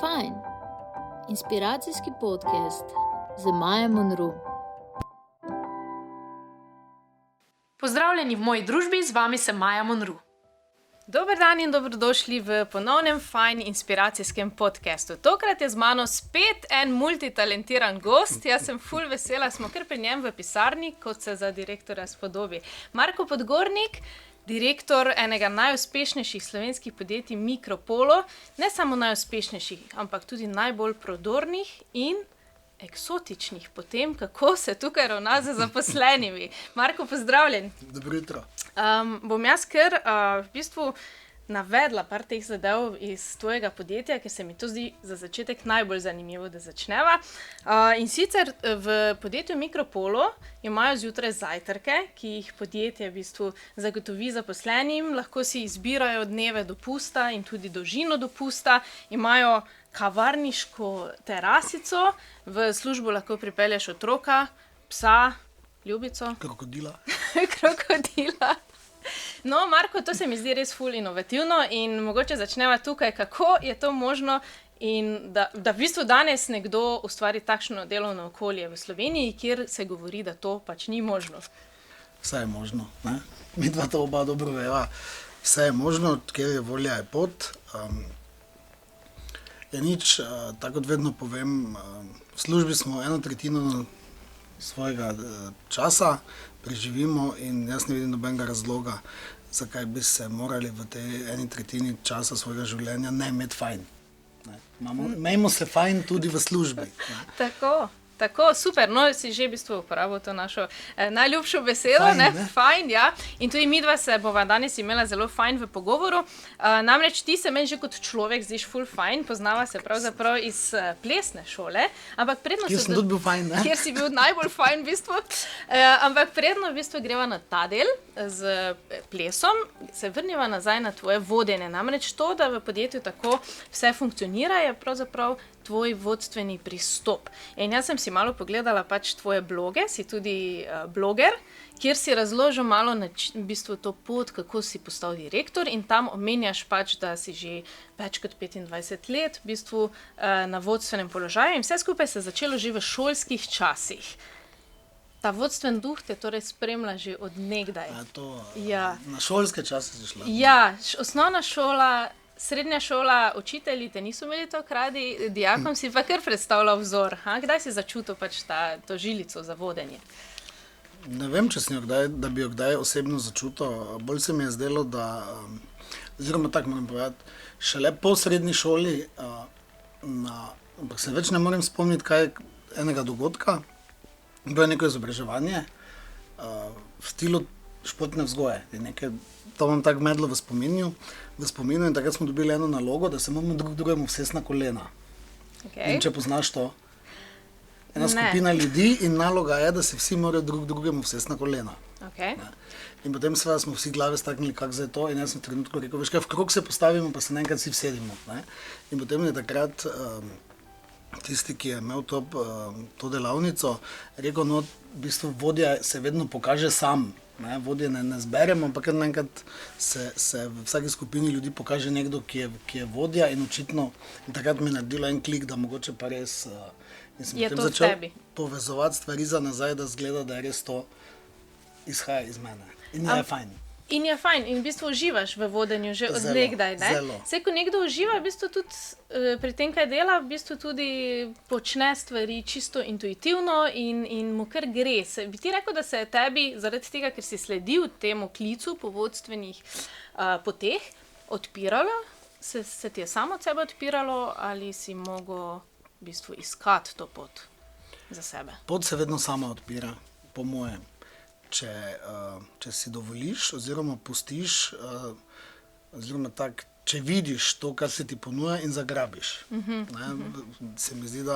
Fine, inspiracijski podcast z Majo Monroe. Pozdravljeni v moji družbi, z vami sem Maja Monroe. Dober dan in dobrodošli v ponovnem Fine inspiracijskem podcastu. Tokrat je z mano spet en multitalentiran gost. Jaz sem ful vesela, smo kar pri njem v pisarni, kot se za direktorja spodobi. Marko Podgornik, direktor enega najuspešnejših slovenskih podjetij Mikropolo, ne samo najuspešnejših, ampak tudi najbolj prodornih in eksotičnih po tem, kako se tukaj ravna z zaposlenimi. Marko, pozdravljen. Dobro jutro. Bom jaz kar v bistvu navedla par teh zadev iz tvojega podjetja, ker se mi to zdi za začetek najbolj zanimivo, da začneva. In sicer v podjetju Mikropolo imajo zjutraj zajtrke, ki jih podjetje v bistvu zagotovi zaposlenim, lahko si izbirajo dneve dopusta in tudi dolžino dopusta, imajo kavarniško terasico, v službo lahko pripelješ otroka, psa, ljubico. Krokodila. Krokodila. No, Marko, to se mi zdi res ful inovativno in mogoče začneva tukaj, kako je to možno in da v bistvu danes nekdo ustvari takšno delovno okolje v Sloveniji, kjer se govori, da to pač ni možno. Vse je možno, ne? Mi dva to oba dobro veva. Vse je možno, kjer je volja, je pot. Je nič, tako kot vedno povem, v službi smo 1/3 svojega časa, preživimo in jaz ne vidim nobenega razloga, zakaj bi se morali v tej 1/3 časa svojega življenja ne imeti fajn. Imejmo se fajn tudi v službi. Ne? Tako, super, no si že v bistvu uporabil to našo najljubšo besedo, Fajn, ne? Ne? Fajn, ja. In tudi midva se bova danes imela zelo fajn v pogovoru. Namreč ti se meni že kot človek zdiš ful fajn, poznava se pravzaprav iz plesne šole, ampak predno Kjer sem tudi bil fajn, ne? Kjer si bil najbolj fajn v bistvu. Ampak predno v bistvu greva na ta del z plesom, se vrniva nazaj na tvoje vodenje. Namreč to, da v podjetju tako vse funkcionira, je pravzaprav tvoj vodstveni pristop. In jaz sem si malo pogledala pač tvoje bloge, si tudi bloger, kjer si razložil malo v bistvu to pot, kako si postal direktor in tam omenjaš pač, da si že več kot 25 let v bistvu na vodstvenem položaju in vse skupaj se je začelo že v šolskih časih. Ta vodstven duh te torej spremlja že od nekdaj. Ja. Na šolske čase si šla. Ja, osnovna šola, srednja šola, učitelji te niso imeli tako radi, dijakom si pa kar predstavljal vzor. Kdaj si začutil pač to žilico za vodenje? Ne vem, če sem da bi jo kdaj osebno začutil. Bolj se mi je zdelo, da, oziroma tako moram povedati, šele po srednji šoli, ampak se več ne morem spomniti, kaj je enega dogodka, bilo je neko izobraževanje v stilu športne vzgoje. To imam tako medlo v spominu in takrat smo dobili eno nalogo, da se moramo drug drugemu usesti na kolena. Okay. In če poznaš to, ena skupina ljudi in naloga je, da se vsi morajo drug drugemu usesti na kolena. Okay. In potem seveda smo vsi glave staknili, kako zdaj to, in jaz sem v trenutku rekel, veš kaj, v krog se postavimo, pa se naenkrat vsi vsedimo. Ne? In potem je takrat tisti, ki je imel to delavnico, rekel, no, v bistvu vodja se vedno pokaže sam. Ne, vodje ne zberemo, ampak naenkrat se v vsaki skupini ljudi pokaže nekdo, ki je vodja in očitno in takrat mi je naredilo en klik, da mogoče pa res in sem potem začel povezovati stvari za nazaj, da zgleda, da je res to izhaja iz mene. In je fajn. In je fajn in v bistvu uživaš v vodenju že od nekdaj, ne? Zelo. Saj, ko nekdo uživa, v bistvu tudi pri tem, kaj dela, v bistvu tudi počne stvari čisto intuitivno in mu kar gre. Bi ti rekel, da se je tebi, zaradi tega, ker si sledil temu klicu po vodstvenih poteh, odpiralo? Se ti je samo od sebe odpiralo ali si mogel v bistvu iskati to pot za sebe? Pot se vedno sama odpira, po mojem. Če si dovoliš oziroma pustiš, oziroma tak, če vidiš to, kar se ti ponuja in zagrabiš. Se mi zdi,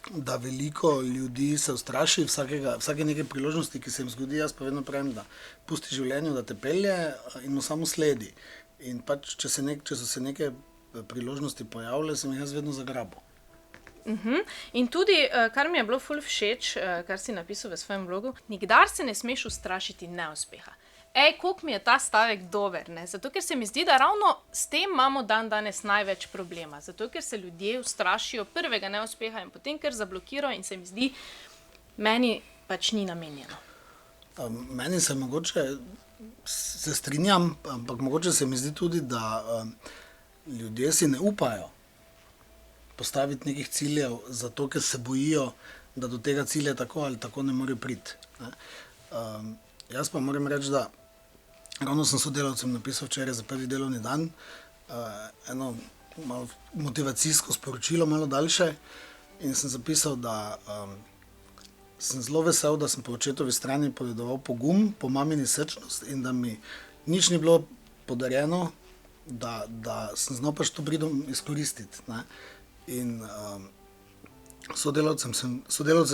da veliko ljudi se ustraši vsake neke priložnosti, ki se jim zgodi. Jaz pa vedno pravim, da pusti življenju, da te pelje in mu samo sledi. In pač, če so se neke priložnosti pojavile, sem jaz vedno zagrabil. In tudi, kar mi je bilo ful všeč, kar si napisal v svojem blogu, nikdar se ne smeš ustrašiti neuspeha. koliko mi je ta stavek dober, ne? Zato, ker se mi zdi, da ravno s tem imamo danes največ problema. Zato, ker se ljudje ustrašijo prvega neuspeha in potem, ker zablokirajo in se mi zdi, meni pač ni namenjeno. Meni se mogoče, se strinjam, ampak mogoče se mi zdi tudi, da ljudje si ne upajo postaviti nekih ciljev, zato ker se bojijo, da do tega cilja tako ali tako ne morejo priti. Jaz pa moram reči, da ravno sem sodelavcem napisal včeraj za prvi delovni dan eno malo motivacijsko sporočilo, malo daljše, in sem zapisal, da sem zelo vesel, da sem po očetovi strani podedoval pogum, po mamini srčnost in da mi nič ni bilo podarjeno, da sem znal pač to pridom izkoristiti. Ne? In sodelavce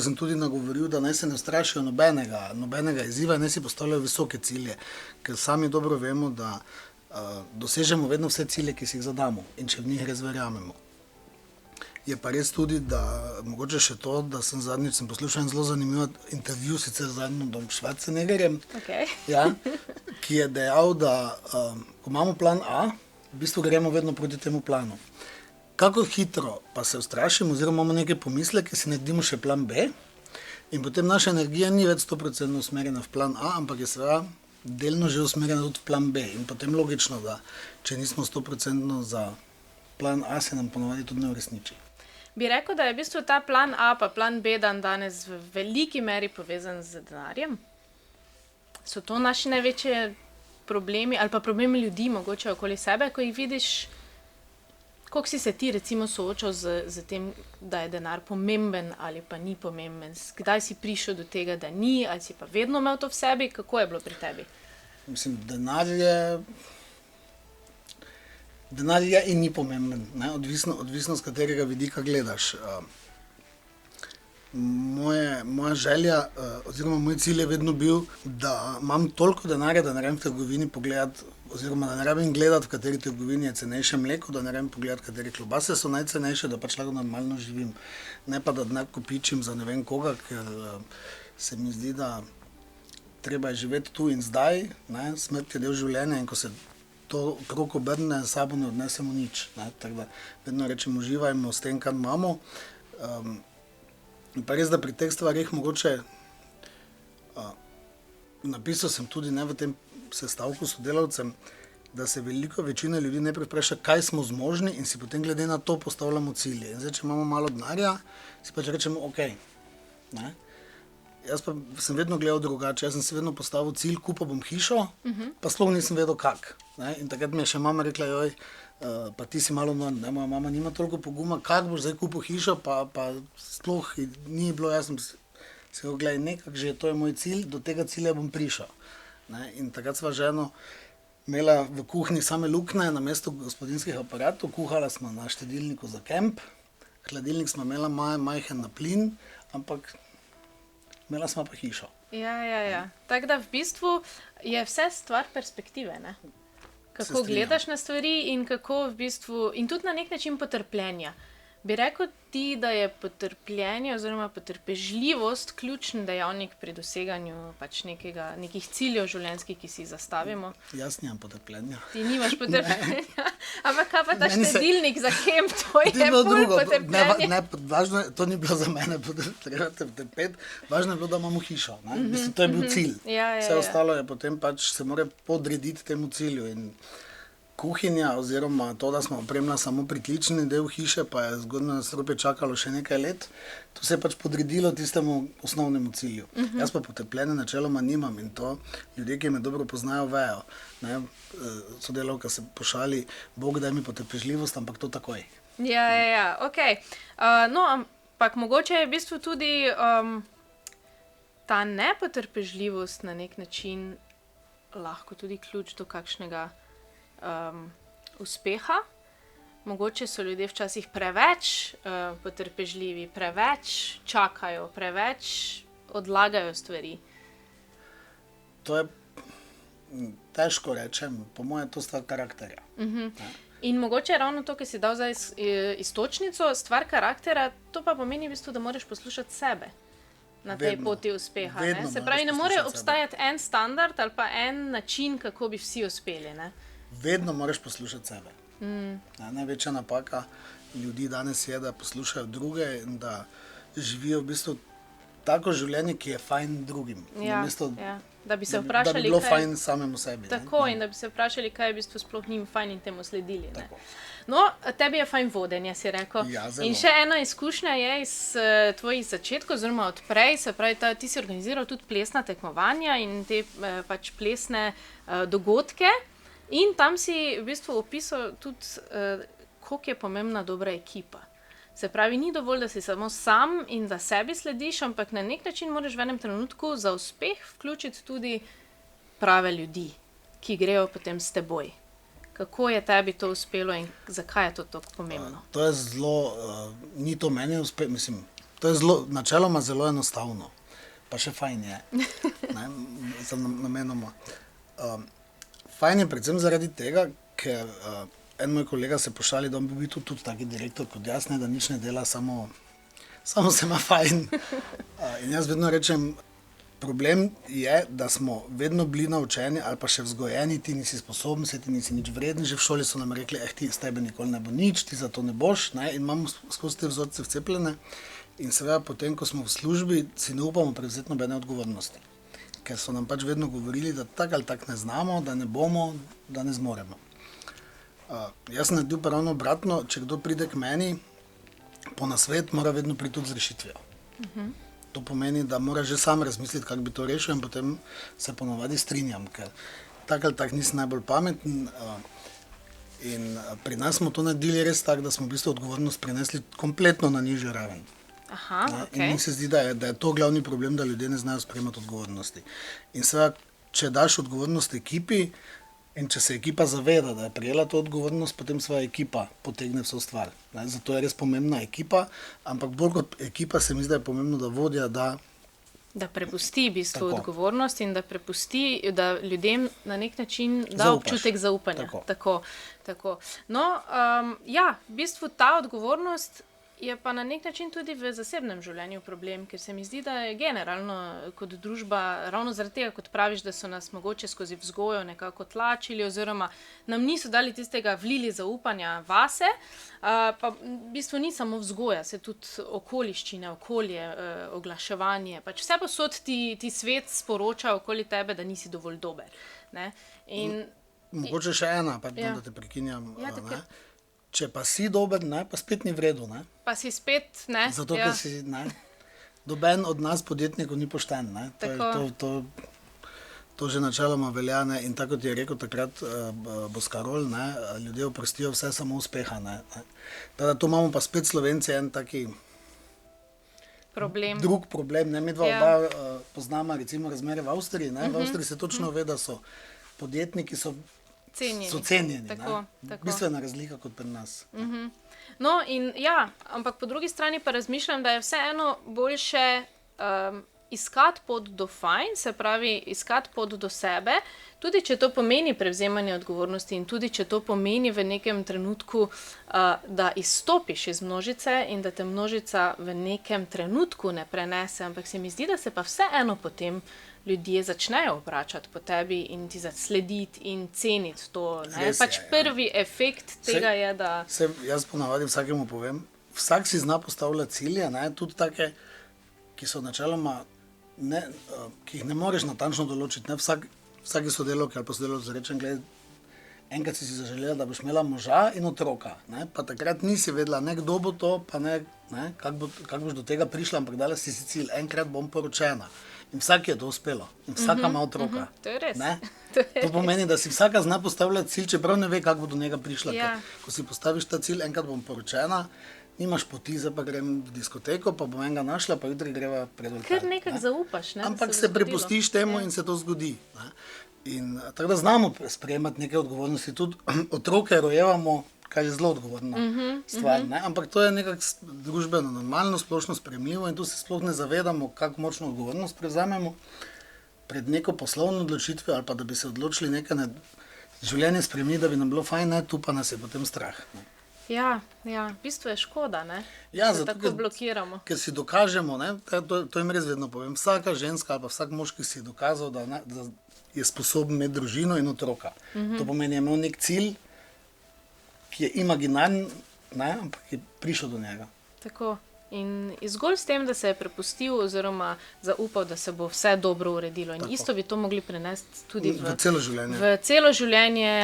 sem tudi nagovoril, da naj se ne ustrašijo nobenega izziva in naj si postavljajo visoke cilje, ker sami dobro vemo, da dosežemo vedno vse cilje, ki si jih zadamo in če v njih res verjamemo. Je pa res tudi, da mogoče še to, da sem zadnjič poslušal zelo zanimiv intervju, sicer z Arnoldom Schwarzeneggerjem, ja, ki je dejal, da ko imamo plan A, v bistvu gremo vedno proti temu planu. Kako hitro pa se ustrašimo oziroma imamo neke pomisleke, si naredimo še plan B in potem naša energija ni več 100% usmerjena v plan A, ampak je seveda delno že usmerjena tudi v plan B. In potem logično, da če nismo 100% za plan A, se nam ponovadi tudi ne uresniči. Bi rekel, da je v bistvu ta plan A pa plan B danes v veliki meri povezan z denarjem? So to naši največji problemi ali pa problemi ljudi mogoče okoli sebe, ko jih vidiš? Kako si se ti recimo soočal z tem, da je denar pomemben ali pa ni pomemben? Kdaj si prišel do tega, da ni, ali si pa vedno imel to v sebi? Kako je bilo pri tebi? Mislim, denar je in ni pomemben, ne? Odvisno z katerega vidika gledaš. Moja želja oziroma moj cilj je vedno bil, da imam toliko denarja, da ne rabim v trgovini pogledati, oziroma da ne rabim gledati, v kateri trgovini je cenejše mleko, da ne rabim pogledati, katere klobase so najcenejše, da pač lahko normalno živim. Ne pa, da denar kopičim za ne vem koga, ker se mi zdi, da treba je živeti tu in zdaj, ne? Smrt je del življenja in ko se to krog obrne, sabo ne odnesemo nič. Ne? Tako da vedno rečemo, uživajmo s tem, kar imamo. In pa res, da pri teh stvarih mogoče napisal sem tudi ne v tem sestavku sodelavcem, da se večina ljudi najprej vpraša, kaj smo zmožni in si potem glede na to postavljamo cilje. In zdaj, če imamo malo denarja, si pač rečemo, ok. Ne? Jaz pa sem vedno gledal drugače, jaz sem si vedno postavil cilj, kupil bom hišo, pa sploh nisem vedel kak. Ne? In takrat mi je še mama rekla, joj, pa ti si malo nor, ne? Moja mama nima toliko poguma, kak boš zdaj kupil hišo, pa sploh ni bilo, jaz sem si rekel, gledaj, nekak že, to je moj cilj, do tega cilja bom prišel. Ne? In takrat sva ženo imela v kuhinji same luknje na mesto gospodinjskih aparatov, kuhala smo na štedilniku za kemp, hladilnik smo imela majhen na plin, ampak imela smo pa hišo. Ja. Tako da v bistvu je vse stvar perspektive, ne? Kako gledaš na stvari in kako v bistvu, in tudi na nek način potrpljenja. Bi rekel ti, da je potrpljenje oziroma potrpežljivost ključni dejavnik pri doseganju pač nekih ciljev življenjskih, ki si jih zastavimo? Jaz nimam potrpljenja. Ti nimaš potrpljenja? Ampak kaj pa ta štedilnik za kemp, to je bolj potrpljenje? Ne, važno je, to ni bilo za mene potrpeti, važno je bilo, da imamo hišo. Mislim, to je bil cilj. Vse ostalo je potem pač se mora podrediti temu cilju in kuhinja oziroma to, da smo opremljali samo pritlični del hiše, pa je zgodno nadstropje čakalo še nekaj let, to se je pač podredilo tistemu osnovnemu cilju. Jaz pa potrpljenja načeloma nimam in to ljudje, ki me dobro poznajo, vejo. Ne? Sodelavka se pošali, Bog daj mi potrpežljivost, ampak to takoj. Ja, ok. No, ampak mogoče je v bistvu tudi ta nepotrpežljivost na nek način lahko tudi ključ do kakšnega uspeha. Mogoče so ljudje včasih preveč potrpežljivi, preveč čakajo, preveč odlagajo stvari. To je težko rečem, po mojem je to stvar karakterja. In mogoče ravno to, ki si dal za iztočnico, stvar karaktera, to pa pomeni v bistvu, da moraš poslušati sebe. na tej Vedno. poti uspeha. Ne? Vedno Se moraš pravi, ne more poslušati obstajati en standard ali pa en način, kako bi vsi uspeli. Ne? Vedno moraš poslušati sebe. Največja napaka ljudi danes je, da poslušajo druge in da živijo v bistvu tako življenje, ki je fajn drugim. Namesto, Da bi se da bi vprašali, bilo kaj fajn samemu sebi. tako in da bi se vprašali, kaj je v bistvu sploh njim fajn in temu sledili. Ne? No, tebi je fajn vodenje, si rekel. Ja, zelo. In še ena izkušnja je iz tvojih začetkov, oziroma odprej, se pravi, ti si organiziral tudi plesna tekmovanja in te pač plesne dogodke. In tam si v bistvu opisal tudi, koliko je pomembna dobra ekipa. Se pravi, ni dovolj, da si samo sam in da sebi slediš, ampak na nek način moraš v enem trenutku za uspeh vključiti tudi prave ljudi, ki grejo potem s teboj. Kako je tebi to uspelo in zakaj je to tako pomembno? To je zelo, ni to meni uspeh, mislim, to je zelo, načeloma zelo enostavno, pa še fajn je, ne, namenoma. Fajn je predvsem zaradi tega, ker en moj kolega se pošali, da on bi bil tudi taki direktor kot jaz, ne, da nič ne dela, samo se ima fajn. In jaz vedno rečem, problem je, da smo vedno bili naučeni ali pa še vzgojeni, ti nisi sposoben, ti nisi nič vreden, že v šoli so nam rekli, ti s tebe nikoli ne bo nič, ti za to ne boš, ne, in imamo skozi te vzorce vcepljene. In seveda potem, ko smo v službi, si ne upamo prevzeti nobene odgovornosti. Ker so nam pač vedno govorili, da tak ali tak ne znamo, da ne bomo, da ne zmoremo. Jaz sem naredil pa ravno obratno, če kdo pride k meni po nasvet, mora vedno priti tudi z rešitvijo. To pomeni, da mora že sam razmisliti, kako bi to rešil in potem se ponovadi strinjam, ker tak ali tak nisem najbolj pameten. In pri nas smo to naredili res tako, da smo v bistvu odgovornost prenesli kompletno na nižjo raven. Aha, In mi se zdi, da je to glavni problem, da ljudje ne znajo sprejemati odgovornosti. In seveda, če daš odgovornost ekipi in če se ekipa zaveda, da je prijela to odgovornost, potem svoja ekipa potegne vso stvar. Ne? Zato je res pomembna ekipa, ampak bolj kot ekipa se mi zdi, da je pomembno, da vodja da prepusti v bistvu Tako. odgovornost in da prepusti, da ljudem na nek način da Zaupaš. občutek zaupanja. Tako. No, v bistvu ta odgovornost je pa na nek način tudi v zasebnem življenju problem, ker se mi zdi, da je generalno kot družba, ravno zaradi tega, kot praviš, da so nas mogoče skozi vzgojo nekako tlačili oziroma nam niso dali tistega vlili zaupanja vase, pa v bistvu ni samo vzgoja, se tudi okoliščine, okolje, oglaševanje, pač vse posod ti svet sporoča okoli tebe, da nisi dovolj dober. Ne? In Mogoče še ena, pa da te prekinjam. Ja, takrat. Če pa si dober, ne, pa spet ni v redu. Ne? pa si spet, ne? Zato, ker si, ne, doben od nas podjetnikov ni pošten. Ne? To že načeloma velja, ne? In tako kot je rekel takrat Boscarol, ne? Ljudje oprostijo vse samo uspeha. Ne? Tada, to imamo pa spet Slovenci en taki problem. Drug problem. Ne? Mi oba poznamo recimo razmere v Avstriji. Ne? V Avstriji se točno ve, da so podjetniki cenjeni. Tako. Bistvena razlika kot pri nas. No, in ampak po drugi strani pa razmišljam, da je vseeno boljše iskati pot do fajn, se pravi iskati pot do sebe, tudi če to pomeni prevzemanje odgovornosti in tudi če to pomeni v nekem trenutku, da izstopiš iz množice in da te množica v nekem trenutku ne prenese, ampak se mi zdi, da se pa vseeno potem ljudje začnejo obračati po tebi in ti slediti in ceniti to. Ne? Pač prvi efekt tega je, da... Jaz ponavadi vsakemu povem, vsak si zna postavljati cilje, ne? Tudi take, ki so načeloma, ki jih ne moreš natančno določiti. Ne? Vsaki sodelavki ali pa sodelavci rečem, enkrat si zaželela, da boš imela moža in otroka, ne? Pa takrat nisi vedela, kdo bo to, pa kako boš do tega prišla, ampak dala si cilj, enkrat bom poročena. In vsak je to uspelo. In vsaka ima otroka. To je res. To pomeni, da si vsaka zna postavljati cilj, čeprav ne ve, kako bo do njega prišla. Ko si postaviš ta cilj, enkrat bom poročena, nimaš poti, zdaj pa grem v diskoteko, pa bom enega našla, pa jutri greva pred oltar. Ker nekako zaupaš. Ampak se prepustiš temu in se to zgodi. In tako da znamo sprejemati neke odgovornosti. Tudi otroke rojevamo, kar je zelo odgovorna stvar. Ampak to je nekako družbeno normalno, splošno sprejemljivo in tu se sploh ne zavedamo, kako močno odgovornost prevzamemo pred neko poslovno odločitvijo ali pa da bi se odločili nekaj življenje spremeniti, da bi nam bilo fajn, tu pa nas je potem strah. Ja, v bistvu je škoda, ne? Ja, Se zato, tako blokiramo. ker si dokažemo, ne, to jim res vedno povem, vsaka ženska ali pa vsak moški si je dokazal, da je sposoben imeti družino in otroka. To pomeni, je imel nek cilj, ki je imaginaren, ne, ampak je prišel do njega. Tako. In zgolj s tem, da se je prepustil oziroma zaupal, da se bo vse dobro uredilo. In Tako. isto bi to mogli prenesti tudi V celo življenje. v celo življenje,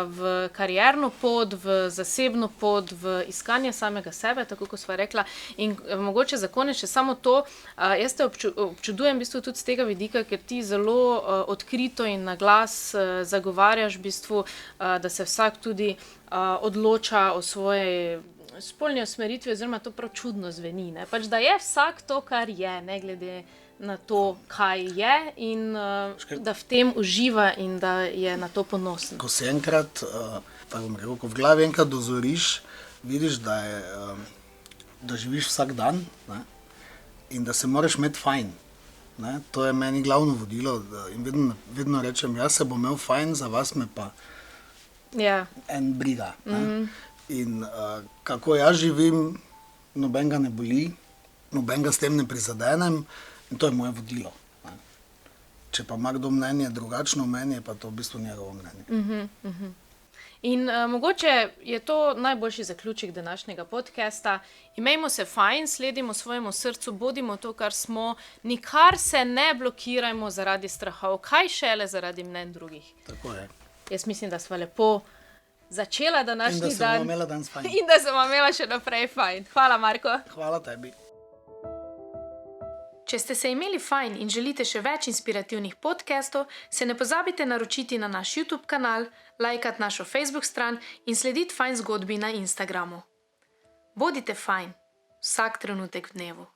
v karierno pot, v zasebno pot, v iskanje samega sebe, tako kot sva rekla. In mogoče za konec še samo to, jaz te občudujem v bistvu tudi z tega vidika, ker ti zelo odkrito in na glas zagovarjaš v bistvu, da se vsak tudi odloča o svojej spolni usmeritvi, oziroma to prav čudno zveni, ne? Pač, da je vsak to, kar je, ne glede na to, kaj je in da v tem uživa in da je na to ponosen. Ko se enkrat, tako bom rekel, ko v glavi enkrat dozoriš, vidiš, da živiš vsak dan, ne? In da se moraš imeti fajn. Ne? To je meni glavno vodilo in vedno rečem, jaz se bom imel fajn, za vas me pa en briga. Ne? In kako jaz živim, noben ga ne boli, noben ga s tem ne prizadenem in to je moje vodilo. Ne? Če pa ima kdo mnenje drugačno mnenje, pa to v bistvu njegovo mnenje. In mogoče je to najboljši zaključek današnjega podcasta. Imejmo se fajn, sledimo svojemu srcu, bodimo to, kar smo, nikar se ne blokirajmo zaradi strahov, kaj šele zaradi mnenj drugih. Tako je. Jaz mislim, da sva lepo začela današnji dan. In da sem imela danes fajn. In da sem imela še naprej fajn. Hvala, Marko. Hvala tebi. Če ste se imeli fajn in želite še več inspirativnih podcastov, se ne pozabite naročiti na naš YouTube kanal, lajkati našo Facebook stran in slediti Fajn zgodbi na Instagramu. Bodite fajn, vsak trenutek v dnevu.